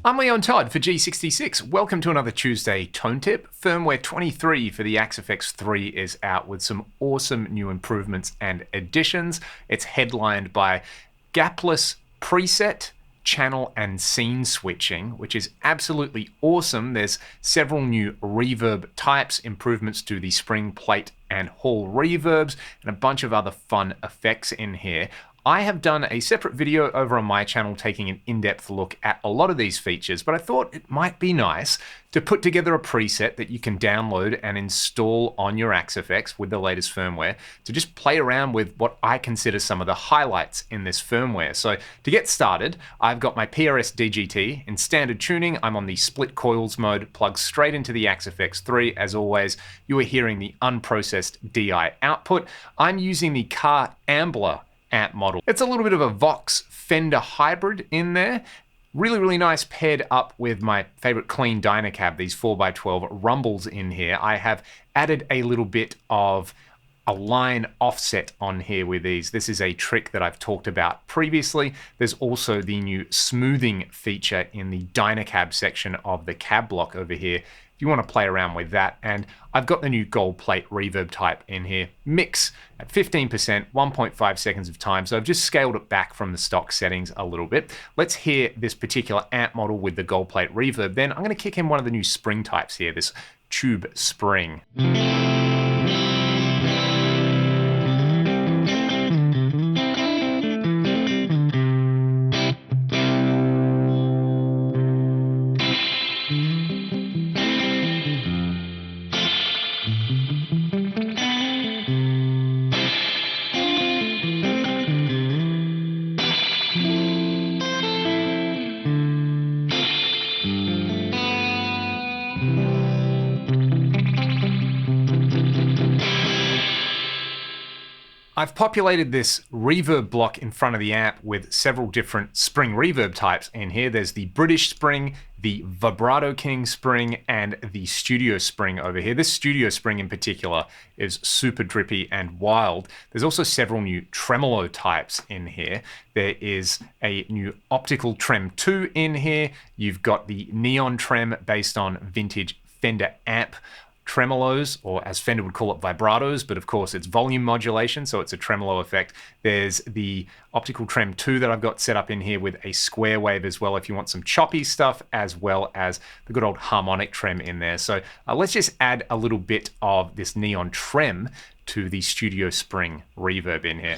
I'm Leon Todd for G66. Welcome to another Tuesday Tone Tip. Firmware 23 for the Axe-FX 3 is out with some awesome new improvements and additions. It's headlined by Gapless preset, channel and scene switching, which is absolutely awesome. There's several new reverb types, improvements to the spring plate and hall reverbs, and a bunch of other fun effects in here. I have done a separate video over on my channel taking an in-depth look at a lot of these features, but I thought it might be nice to put together a preset that you can download and install on your Axe-FX with the latest firmware to just play around with what I consider some of the highlights in this firmware. So to get started, I've got my PRS DGT in standard tuning. I'm on the split coils mode, plugged straight into the Axe-FX 3. As always, you are hearing the unprocessed DI output. I'm using the car Ambler amp model. It's a little bit of a Vox Fender hybrid in there. Really nice, paired up with my favorite clean Dynacab, these 4x12 rumbles in here. I have added a little bit of a line offset on here with these. This is a trick that I've talked about previously. There's also the new smoothing feature in the Dynacab section of the cab block over here, if you want to play around with that. And I've got the new gold plate reverb type in here. Mix at 15%, 1.5 seconds of time. So I've just scaled it back from the stock settings a little bit. Let's hear this particular amp model with the gold plate reverb. Then I'm going to kick in one of the new spring types here, this tube spring. I've populated this reverb block in front of the amp with several different spring reverb types in here. There's the British spring, the Vibrato King spring, and the Studio spring over here. This Studio spring in particular is super drippy and wild. There's also several new Tremolo types in here. There is a new optical Trem 2 in here. You've got the neon trem based on vintage Fender amp tremolos, or as Fender would call it, vibratos, but of course it's volume modulation, so it's a tremolo effect. There's the optical Trem 2 that I've got set up in here with a square wave as well if you want some choppy stuff, as well as the good old harmonic trem in there. So let's just add a little bit of this neon trem to the Studio spring reverb in here.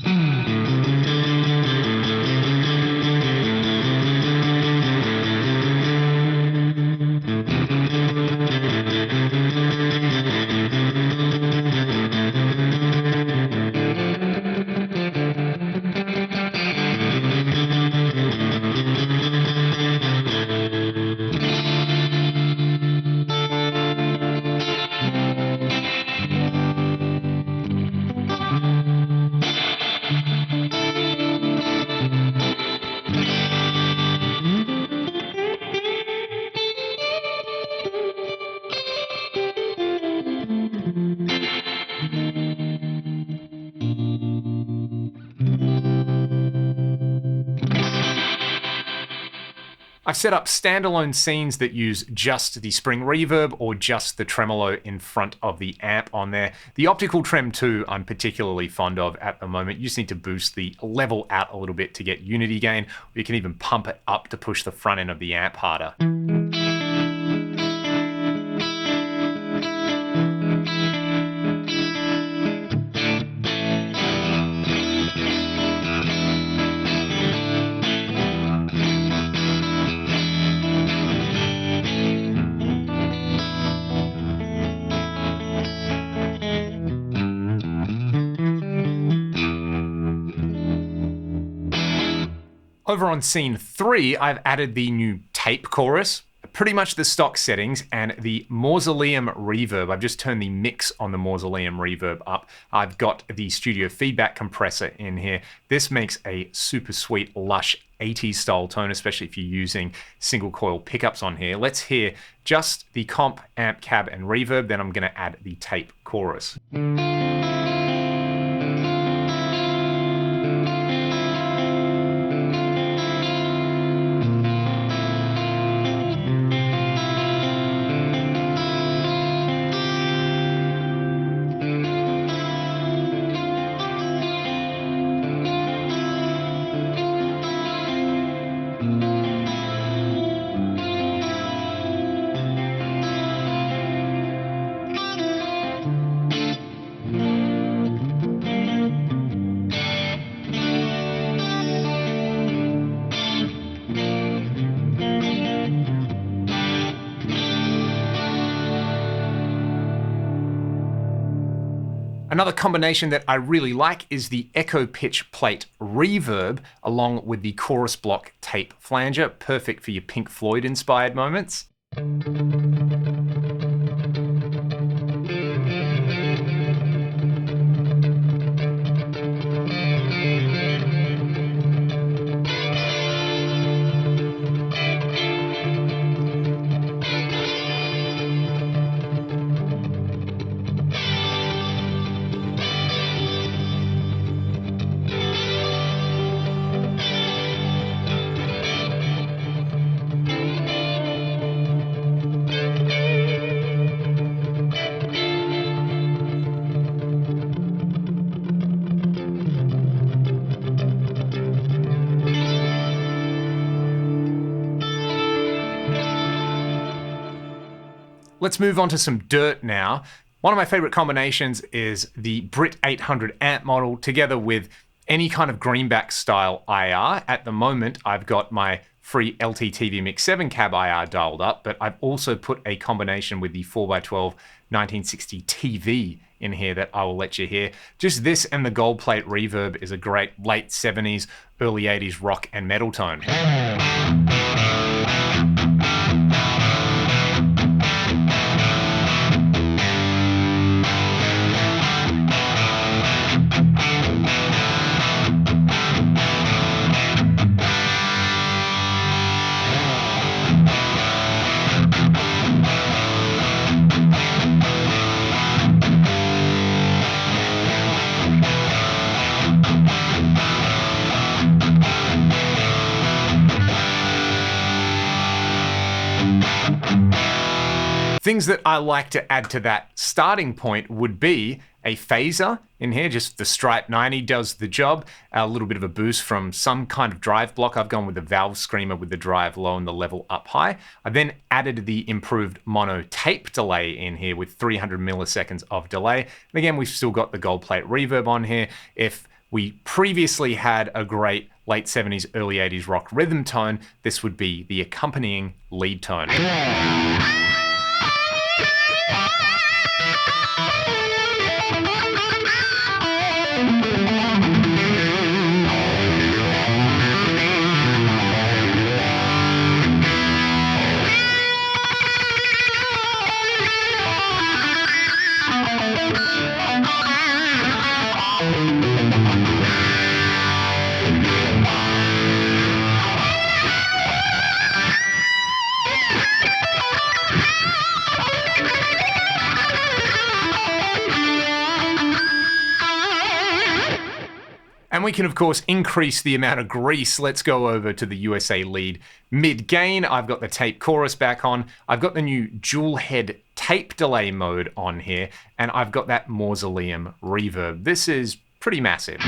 I've set up standalone scenes that use just the spring reverb or just the tremolo in front of the amp on there. The optical Trem 2 I'm particularly fond of at the moment. You just need to boost the level out a little bit to get unity gain, or you can even pump it up to push the front end of the amp harder. Over on scene 3, I've added the new tape chorus, pretty much the stock settings, and the Mausoleum reverb. I've just turned the mix on the Mausoleum reverb up. I've got the studio feedback compressor in here. This makes a super sweet, lush 80s style tone, especially if you're using single coil pickups on here. Let's hear just the comp, amp, cab, and reverb, then I'm gonna add the tape chorus. Another combination that I really like is the Echo Pitch Plate Reverb along with the Chorus Block Tape Flanger, perfect for your Pink Floyd inspired moments. Let's move on to some dirt now. One of my favorite combinations is the Brit 800 amp model together with any kind of greenback style IR. At the moment, I've got my free LTTV Mix 7 cab IR dialed up, but I've also put a combination with the 4x12 1960 TV in here that I will let you hear. Just this and the gold plate reverb is a great late 70s, early 80s rock and metal tone. Things that I like to add to that starting point would be a phaser in here, just the Stripe 90 does the job, a little bit of a boost from some kind of drive block. I've gone with the Valve Screamer with the drive low and the level up high. I then added the improved mono tape delay in here with 300 milliseconds of delay. And again, we've still got the gold plate reverb on here. If we previously had a great late 70s, early 80s rock rhythm tone, this would be the accompanying lead tone. And we can, of course, increase the amount of grease. Let's go over to the USA lead mid-gain. I've got the tape chorus back on. I've got the new dual head tape delay mode on here. And I've got that mausoleum reverb. This is pretty massive.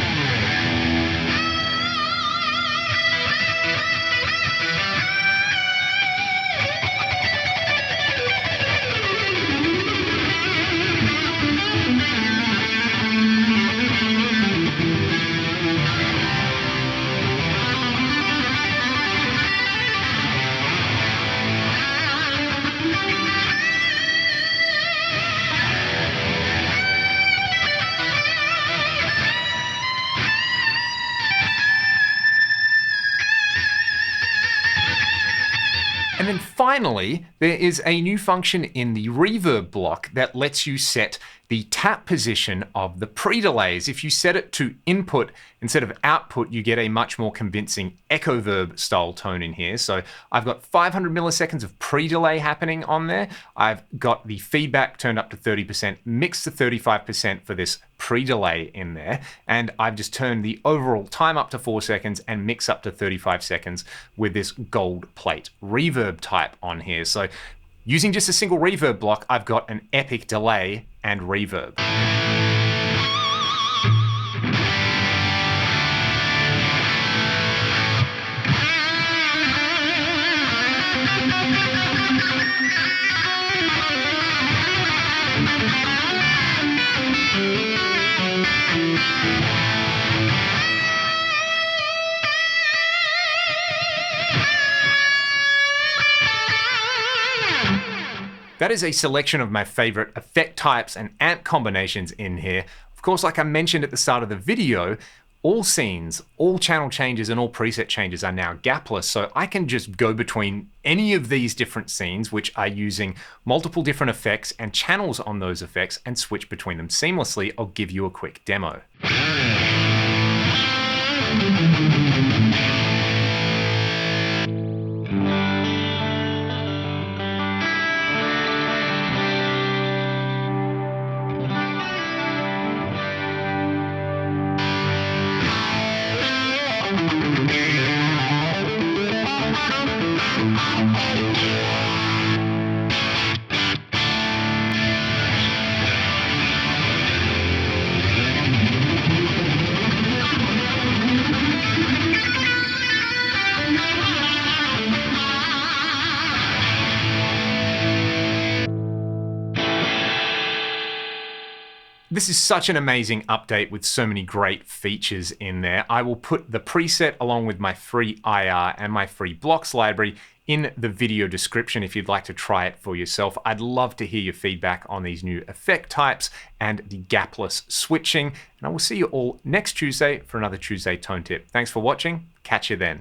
And then finally, there is a new function in the reverb block that lets you set the tap position of the pre-delays. If you set it to input instead of output, you get a much more convincing Echoverb style tone in here. So I've got 500 milliseconds of pre-delay happening on there. I've got the feedback turned up to 30%, mixed to 35% for this pre-delay in there. And I've just turned the overall time up to 4 seconds and mix up to 35 seconds with this gold plate reverb type on here. So using just a single reverb block, I've got an epic delay and reverb. That is a selection of my favorite effect types and amp combinations in here. Of course, like I mentioned at the start of the video, all scenes, all channel changes, and all preset changes are now gapless, so I can just go between any of these different scenes, which are using multiple different effects and channels on those effects, and switch between them seamlessly. I'll give you a quick demo. This is such an amazing update with so many great features in there. I will put the preset along with my free IR and my free blocks library in the video description if you'd like to try it for yourself. I'd love to hear your feedback on these new effect types and the gapless switching. And I will see you all next Tuesday for another Tuesday Tone Tip. Thanks for watching. Catch you then.